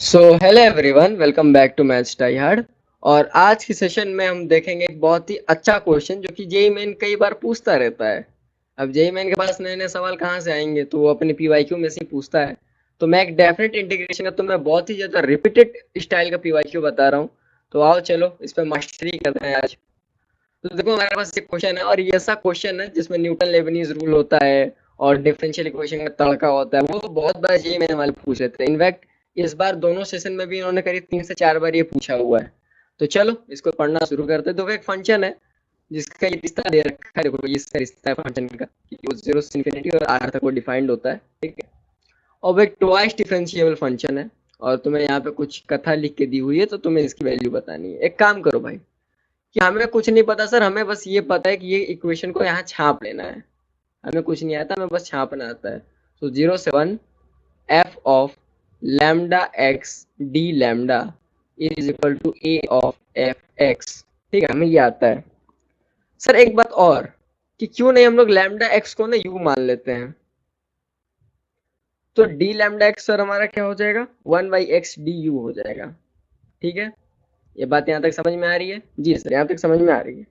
So hello everyone, welcome back to maths die hard. और आज की सेशन में हम देखेंगे एक बहुत ही अच्छा क्वेश्चन जो कि जेई मेन कई बार पूछता रहता है। अब जेई मेन के पास नए नए सवाल कहाँ से आएंगे, तो वो अपने पीवाईक्यू में से ही पूछता है। तो मैं एक डेफिनेट इंटीग्रेशन का तुम्हें बहुत ही ज्यादा रिपीटेड स्टाइल का पीवाईक्यू बता रहा हूँ। तो आओ चलो इस पर मास्टरी करते हैं आज। तो देखो हमारे पास एक क्वेश्चन है, और ये ऐसा क्वेश्चन है जिसमें न्यूटन लेबनीज रूल होता है और डिफरेंशियल इक्वेशन का तड़का होता है। वो बहुत बार जेई मेन वाले पूछ लेते हैं। इनफैक्ट इस बार दोनों सेशन में भी इन्होंने करीब 3 से 4 बार ये पूछा हुआ है। तो चलो इसको पढ़ना शुरू करते हैं। देखो एक फंक्शन है जिसका ये रिश्ता दे रखा है। देखो ये इसका रिश्ता है फंक्शन का कि वो 0 से इंफिनिटी और आर तक वो डिफाइंड होता है, ठीक है। और वो एक ट्वाइस डिफरेंशिएबल फंक्शन है। और तुम्हें यहाँ पे कुछ कथा लिख के दी हुई है, तो तुम्हें इसकी वैल्यू बतानी है। एक काम करो भाई, कि हमें कुछ नहीं पता सर, हमें बस ये पता है कि ये इक्वेशन को यहाँ छाप लेना है। हमें कुछ नहीं आता, हमें बस छापना आता है। तो 0 से 1 F of lambda x d lambda is equal to A of F x. ठीक है, हमें ये आता है। सर एक बात और, कि क्यों नहीं हम लोग लैम्डा एक्स को ना यू मान लेते हैं। तो डी लैम्डा एक्स सर हमारा क्या हो जाएगा, 1/x डी यू हो जाएगा। ठीक है, ये बात यहाँ तक समझ में आ रही है? जी सर, यहाँ तक समझ में आ रही है।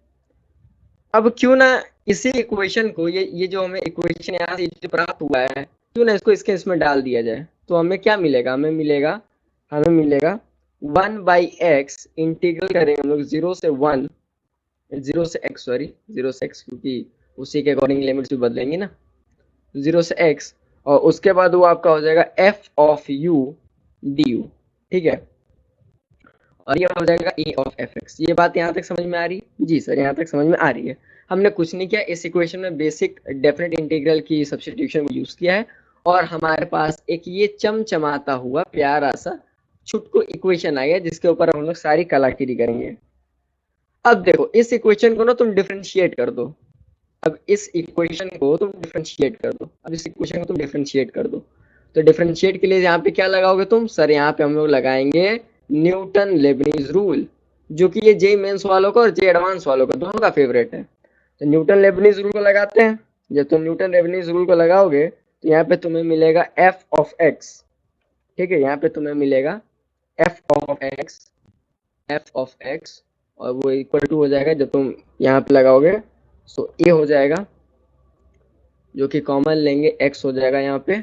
अब क्यों ना इसी इक्वेशन को, ये जो हमें इक्वेशन यहाँ से जो प्राप्त हुआ है, क्यों ना इसको इसके इसमें डाल दिया जाए। तो हमें क्या मिलेगा, हमें मिलेगा 1/x इंटीग्रल करेंगे हम लोग 0 से 1, 0 से x, सॉरी 0 से x, क्योंकि उसी के अकॉर्डिंग लिमिट्स भी बदलेंगी ना। 0 से x, और उसके बाद वो आपका हो जाएगा f of u D you. ठीक है, और ये हो जाएगा ए ऑफ एफ एक्स। ये बात यहाँ तक समझ में आ रही है? जी सर, यहाँ तक समझ में आ रही है। हमने कुछ नहीं किया, इस इक्वेशन में बेसिक डेफिनेट इंटीग्रल की सब्स्टिट्यूशन यूज किया है, और हमारे पास एक ये चमचमाता हुआ प्यारा सा छुटकू इक्वेशन आ गया, जिसके ऊपर हम लोग सारी कलाकारी करेंगे। अब देखो इस इक्वेशन को ना तुम डिफ्रेंशिएट कर दो। अब इस इक्वेशन को तुम डिफरेंशिएट कर दो, अब इस इक्वेशन को तुम डिफरेंशिएट कर दो। तो डिफरेंशिएट के लिए यहाँ पे क्या लगाओगे तुम? सर यहाँ पे हम लोग लगाएंगे न्यूटन लेबनीज रूल, जो कि ये जे मेंस वालों का और जे एडवांस वालों का दोनों का फेवरेट है। तो न्यूटन लेबनीज रूल को लगाते हैं। जब तुम न्यूटन लेबनीज रूल को लगाओगे तो यहाँ पे तुम्हें मिलेगा एफ ऑफ एक्स। ठीक है, यहाँ पे तुम्हें मिलेगा F of x, F of x, और वो इक्वल टू हो जाएगा जब तुम यहाँ पे लगाओगे, सो ए हो जाएगा, जो कि कॉमन लेंगे एक्स हो जाएगा यहाँ पे।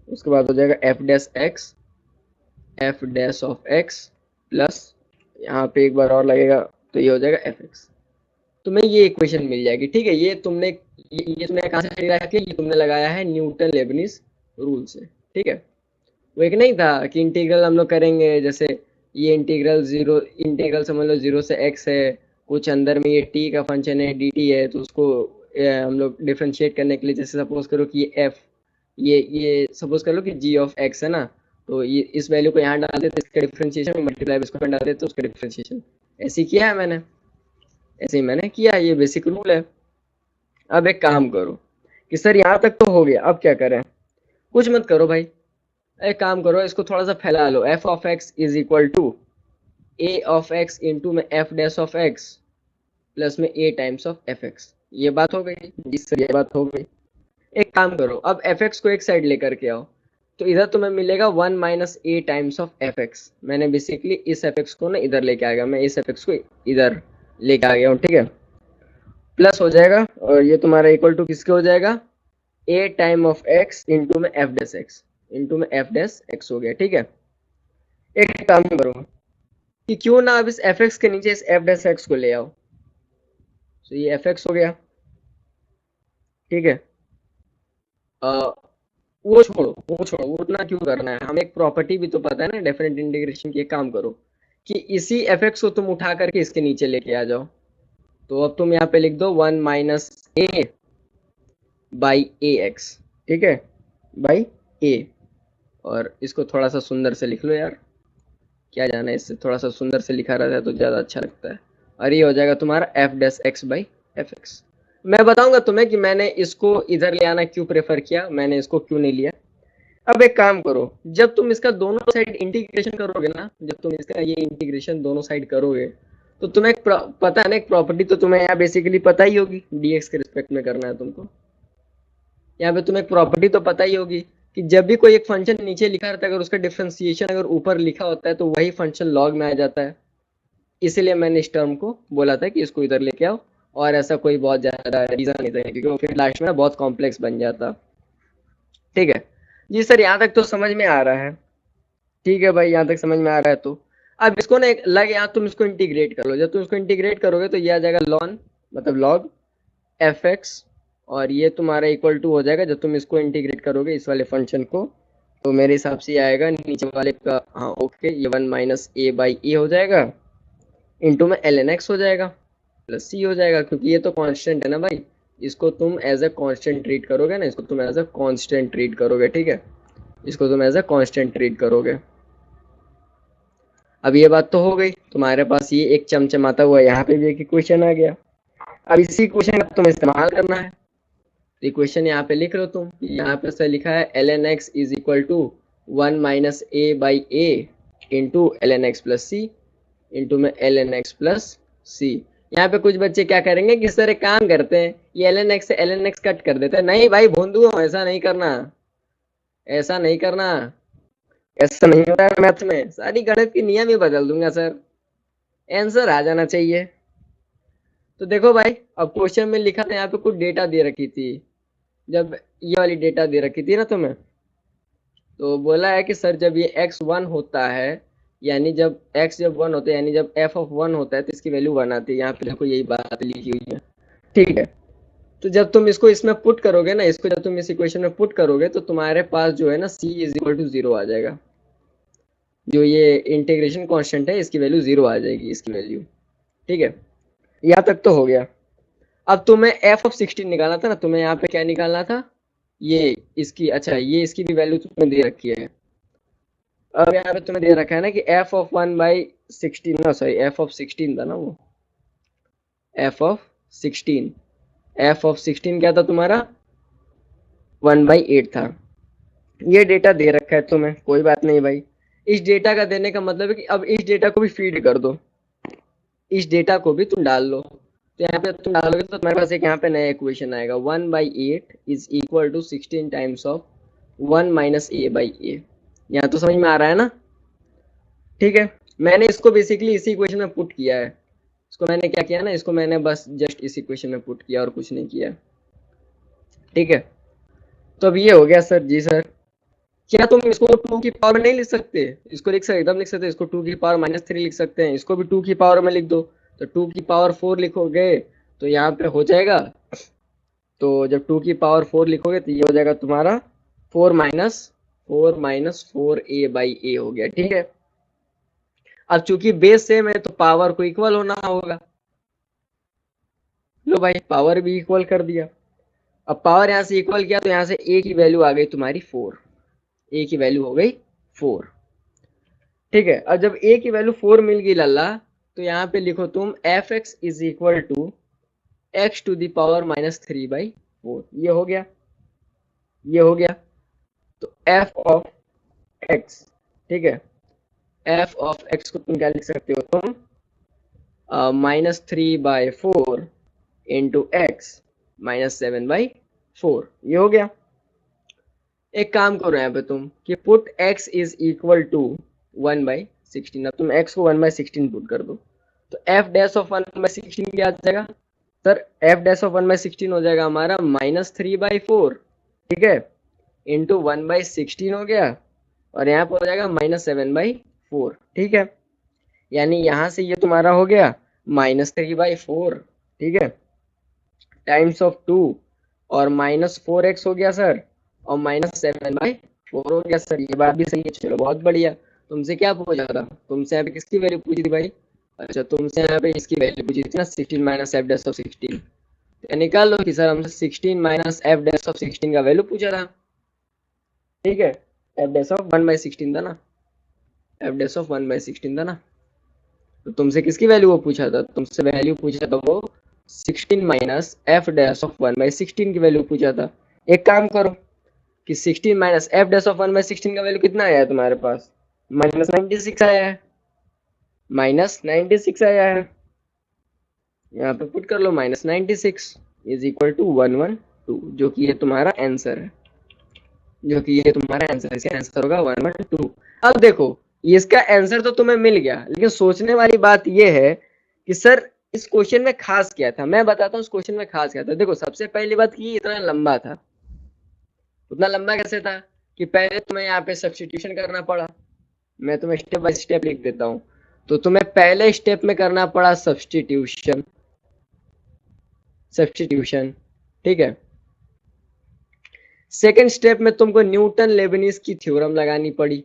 उसके बाद हो जाएगा F dash x, F dash of X plus यहाँ पे एक बार और लगेगा, तो ये हो जाएगा एफ एक्स। तुम्हें ये इक्वेशन मिल जाएगी। ठीक है, ये तुमने कहाँ से लगाया कि ये तुमने लगाया है न्यूटन लेबनीज रूल से। ठीक है, वो एक नहीं था कि इंटीग्रल हम लोग करेंगे, जैसे ये इंटीग्रल समझ लो 0 से x है, कुछ अंदर में ये t का फंक्शन है dt है, तो उसको हम लोग डिफरेंशिएट करने के लिए, जैसे सपोज करो कि ये f, ये सपोज कर लो कि g ऑफ x है ना, तो ये इस वैल्यू को यहाँ डाल देते, इसका डिफरेंशिएशन मल्टीप्लाई इसको डाल देते, तो उसका डिफरेंशिएशन। ऐसे ही किया है मैंने, ऐसे ही मैंने किया, ये बेसिक रूल है। अब एक काम करो कि सर यहाँ तक तो हो गया, अब क्या करें? कुछ मत करो भाई, एक काम करो, इसको थोड़ा सा फैला लो। F of X is equal to A of X into में F dash of X plus में A times of F X. ये बात हो गई? जिससे ये बात हो गई। एक काम करो, अब एफ एक्स को एक साइड लेकर के आओ, तो इधर तुम्हें मिलेगा 1 - a times of F x. मैंने बेसिकली इस एफ एक्स को ना इधर लेके आ गया, मैं इस एफ एक्स को इधर लेके आ गया हूँ। ठीक है, प्लस हो जाएगा, और ये तुम्हारा इक्वल टू किसके हो जाएगा? ए टाइम ऑफ एक्स इंटू में एफ डैश एक्स, इंटू में एफ डैश एक्स हो गया। ठीक है, एक काम करो कि क्यों ना अब इस एफ एक्स के नीचे इस एफ डैश एक्स को ले आओ। तो ये एफ एक्स हो गया। ठीक है, वो छोड़ो, वो उतना क्यों करना है, हमें एक प्रॉपर्टी भी तो पता है ना डेफिनेट इंटीग्रेशन की। एक काम करो कि इसी एफ एक्स को तुम उठा करके इसके नीचे लेके आ जाओ। तो अब तुम यहाँ पे लिख दो 1 - a/ax। ठीक है, बाई ए, और इसको थोड़ा सा सुंदर से लिख लो यार, क्या जाना है, इससे थोड़ा सा सुंदर से लिखा रहता है तो ज़्यादा अच्छा लगता है। और ये हो जाएगा तुम्हारा F dash x by F x. मैं बताऊंगा तुम्हें कि मैंने इसको इधर ले आना क्यों प्रेफर किया, मैंने इसको क्यों नहीं लिया। अब एक काम करो, जब तुम इसका दोनों साइड इंटीग्रेशन करोगे ना, जब तुम इसका ये इंटीग्रेशन दोनों साइड करोगे, तो तुम्हें पता है ना, एक प्रॉपर्टी तो तुम्हें यहाँ बेसिकली पता ही होगी, डीएक्स के रिस्पेक्ट में करना है तुमको। यहाँ पे तुम्हें एक प्रॉपर्टी तो पता ही होगी कि जब भी कोई एक फंक्शन नीचे लिखा रहता है, अगर उसका डिफरेंशिएशन अगर ऊपर लिखा होता है तो वही फंक्शन लॉग में आ जाता है। इसीलिए मैंने इस टर्म को बोला था कि इसको इधर लेके आओ, और ऐसा कोई बहुत ज्यादा रीजन नहीं था, क्योंकि वो फिर लास्ट में ना बहुत कॉम्प्लेक्स बन जाता। ठीक है जी सर, यहाँ तक तो समझ में आ रहा है। ठीक है भाई, यहाँ तक समझ में आ रहा है। तो अब इसको ना एक लग, यहाँ तुम इसको इंटीग्रेट कर लो। जब तुम इसको इंटीग्रेट करोगे तो ये आ जाएगा लॉन, मतलब लॉग एफ एक्स, और ये तुम्हारा इक्वल टू हो जाएगा जब तुम इसको इंटीग्रेट करोगे इस वाले फंक्शन को, तो मेरे हिसाब से ये आएगा नीचे वाले का, हाँ ओके, ये 1 - a/a हो जाएगा, इंटू में ln x हो जाएगा, प्लस c हो जाएगा, क्योंकि ये तो कांस्टेंट है ना भाई। इसको तुम एज अ कांस्टेंट ट्रीट करोगे ना, इसको तुम एज अ कांस्टेंट ट्रीट करोगे। ठीक है, इसको तुम एज अ कांस्टेंट ट्रीट करोगे। अब ये बात तो हो गई, तुम्हारे पास ये एक चमचमाता हुआ यहाँ पे भी एक इक्वेशन आ गया। अब इसी इक्वेशन का तुम्हें इस्तेमाल करना है। तो इक्वेशन यहाँ पे लिख लो तुम, यहाँ पे से लिखा है ln x is equal to 1 - a/a into ln x plus c, into में ln x प्लस सी। यहाँ पे कुछ बच्चे क्या करेंगे कि सर एक काम करते हैं, ये ln x से ln x कट कर देते हैं। नहीं भाई भोंदू, ऐसा नहीं करना, ऐसा नहीं करना, ऐसा नहीं होता है मैथ में। सारी गणित की नियम ही बदल दूंगा सर, आंसर आ जाना चाहिए। तो देखो भाई, अब क्वेश्चन में लिखा था यहाँ पे कुछ डेटा दे रखी थी। जब ये वाली डेटा दे रखी थी ना तुम्हें, तो बोला है कि सर जब ये x1 होता है, यानी जब x जब 1 होता है, यानी जब f(1) होता है तो इसकी वैल्यू 1 आती है। यहाँ पे देखो यही बात लिखी हुई है। ठीक है, तो जब तुम इसको इसमें पुट करोगे ना, इसको जब तुम इस इक्वेशन में पुट करोगे तो तुम्हारे पास जो है ना c इज इक्वल टू 0 आ जाएगा। जो ये इंटीग्रेशन कांस्टेंट है इसकी वैल्यू 0 आ जाएगी, इसकी वैल्यू। ठीक है, यहाँ तक तो हो गया। अब तुम्हें f(16) निकालना था ना, तुम्हें यहाँ पे क्या निकालना था, ये इसकी, अच्छा ये इसकी भी वैल्यू तुम्हें दे रखी है। अब यहाँ पे तुम्हें दे रखा है ना कि f(1/16), ना सॉरी f(16) था ना वो, f(16), f(16) क्या था तुम्हारा, 1/8 था। ये डेटा दे रखा है तुम्हें, कोई बात नहीं भाई। इस डेटा का देने का मतलब है कि अब इस डेटा को भी फीड कर दो, इस डेटा को भी तुम डाल लो। तो यहाँ पे तुम डालोगे तो तुम्हारे पास एक यहाँ पे नया इक्वेशन आएगा, 1/8 is equal to 16 times of 1 - a/a। यहाँ तो समझ में आ रहा है ना। ठीक है, मैंने इसको बेसिकली इसी इक्वेशन में पुट किया है। इसको मैंने क्या किया ना, इसको मैंने बस जस्ट इस इक्वेशन में पुट किया और कुछ नहीं किया। ठीक है, तो अब ये हो गया सर। जी सर, क्या तुम इसको 2 की पावर में नहीं लिख सकते, इसको लिख सकते, एकदम लिख सकते, इसको 2 की पावर -3 लिख सकते हैं, इसको भी 2 की पावर में लिख दो। तो 2 की पावर 4 लिखोगे तो यहाँ पे हो जाएगा। तो जब 2 की पावर 4 लिखोगे तो ये हो जाएगा तुम्हारा 4 - 4 - 4a/a हो गया। ठीक है, अब चूंकि बेस सेम है तो पावर को इक्वल होना होगा। लो भाई, पावर भी इक्वल कर दिया। अब पावर यहाँ से इक्वल किया तो यहाँ से a की वैल्यू आ गई तुम्हारी 4, a की वैल्यू हो गई 4। ठीक है, और जब a की वैल्यू 4 मिल गई लल्ला, तो यहाँ पे लिखो तुम f(x) is equal to x to the power -3/4। ये हो गया, ये हो गया। तो f ऑफ x, ठीक है, f ऑफ x को तुम क्या लिख सकते हो तुम, -3/4 इंटू x -7/4। ये हो गया। एक काम करो यहाँ पे तुम कि put x is equal to 1/16। अब तुम x को 1/16 पुट कर दो, तो f' ऑफ 1/16 क्या आ जाएगा सर, f' ऑफ 1/16 हो जाएगा हमारा -3/4। ठीक है, इंटू 1/16 हो गया, और यहाँ पर हो जाएगा -7/4। ठीक है, यानी यहाँ से ये तुम्हारा हो गया -3/4। ठीक है, टाइम्स ऑफ 2, और -4x हो गया सर, और -7/4 हो गया सर। ये बात भी सही है, चलो बहुत बढ़िया। तुमसे क्या पूछा था, तुमसे यहाँ पे किसकी वैल्यू पूछी थी भाई, अच्छा तुमसे यहाँ पे इसकी वैल्यू पूछी थी ना, 16 - f'(16)। तो निकाल लो कि सर हमसे 16 - f'(16) का वैल्यू पूछा था। ठीक है, f' ऑफ 1/16 था ना, f' ऑफ 1/16 था ना। तो तुमसे किसकी वैल्यू वो पूछा था, तुमसे वैल्यू पूछा था वो 16 - f' ऑफ 1/16 की वैल्यू पूछा था। एक काम करो कि 16 - f' ऑफ 1/16 का वैल्यू कितना आया है तुम्हारे पास, -96 आया है, -96 आया है। यहाँ पे पुट कर लो -96 इज इक्वल टू 112, जो कि ये तुम्हारा आंसर है। जो कि ये तुम्हारा आंसर, इसका आंसर होगा 1/2। अब देखो, इसका आंसर तो तुम्हें मिल गया, लेकिन सोचने वाली बात ये है कि सर इस क्वेश्चन में खास क्या था। मैं बताता हूँ इस क्वेश्चन में खास क्या था। देखो, सबसे पहली बात कि इतना लंबा था। उतना लंबा कैसे था कि पहले तुम्हें यहाँ पे सब्स्टिट्यूशन करना पड़ा। मैं तुम्हें स्टेप बाय स्टेप लिख देता हूँ। तो तुम्हें पहले स्टेप में करना पड़ा सब्स्टिट्यूशन, सब्स्टिट्यूशन, ठीक है। सेकंड स्टेप में तुमको न्यूटन लेबनिज की थ्योरम लगानी पड़ी।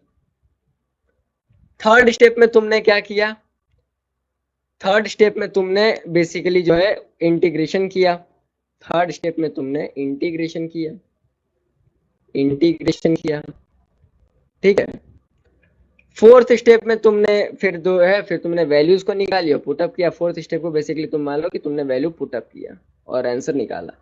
थर्ड स्टेप में तुमने क्या किया, थर्ड स्टेप में तुमने बेसिकली जो है इंटीग्रेशन किया। थर्ड स्टेप में तुमने इंटीग्रेशन किया, इंटीग्रेशन किया, ठीक है। फोर्थ स्टेप में तुमने फिर जो है फिर तुमने वैल्यूज को निकाली और पुटअप किया। फोर्थ स्टेप को बेसिकली तुम मान लो कि तुमने वैल्यू पुटअप किया और आंसर निकाला।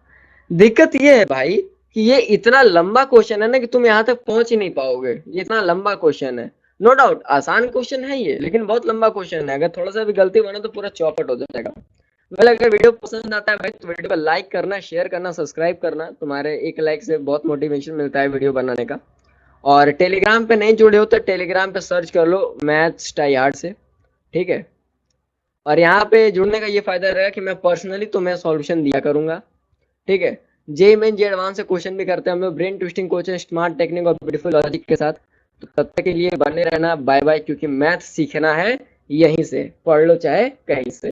दिक्कत ये है भाई कि ये इतना लंबा क्वेश्चन है ना कि तुम यहाँ तक पहुंच ही नहीं पाओगे। ये इतना लंबा क्वेश्चन है। नो डाउट आसान क्वेश्चन है ये, लेकिन बहुत लंबा क्वेश्चन है। अगर थोड़ा सा भी गलती बना तो पूरा चौपट हो जाएगा। वेल, अगर वीडियो पसंद आता है भाई तो वीडियो को लाइक करना, शेयर करना, सब्सक्राइब करना। तुम्हारे एक लाइक से बहुत मोटिवेशन मिलता है वीडियो बनाने का। और टेलीग्राम पे नहीं जुड़े हो तो टेलीग्राम पे सर्च कर लो मैथ्स टाई हार्ड से, ठीक है। और यहाँ पे जुड़ने का ये फायदा रहेगा कि मैं पर्सनली तुम्हें सॉल्यूशन दिया करूंगा, ठीक है। जेई मेन जे एडवांस से क्वेश्चन भी करते हैं हम लोग, brain twisting coaching, smart technique और ब्यूटीफुल लॉजिक के साथ। तो तब तक के लिए बने रहना, बाय बाय, क्योंकि मैथ सीखना है यहीं से, पढ़ लो चाहे कहीं से।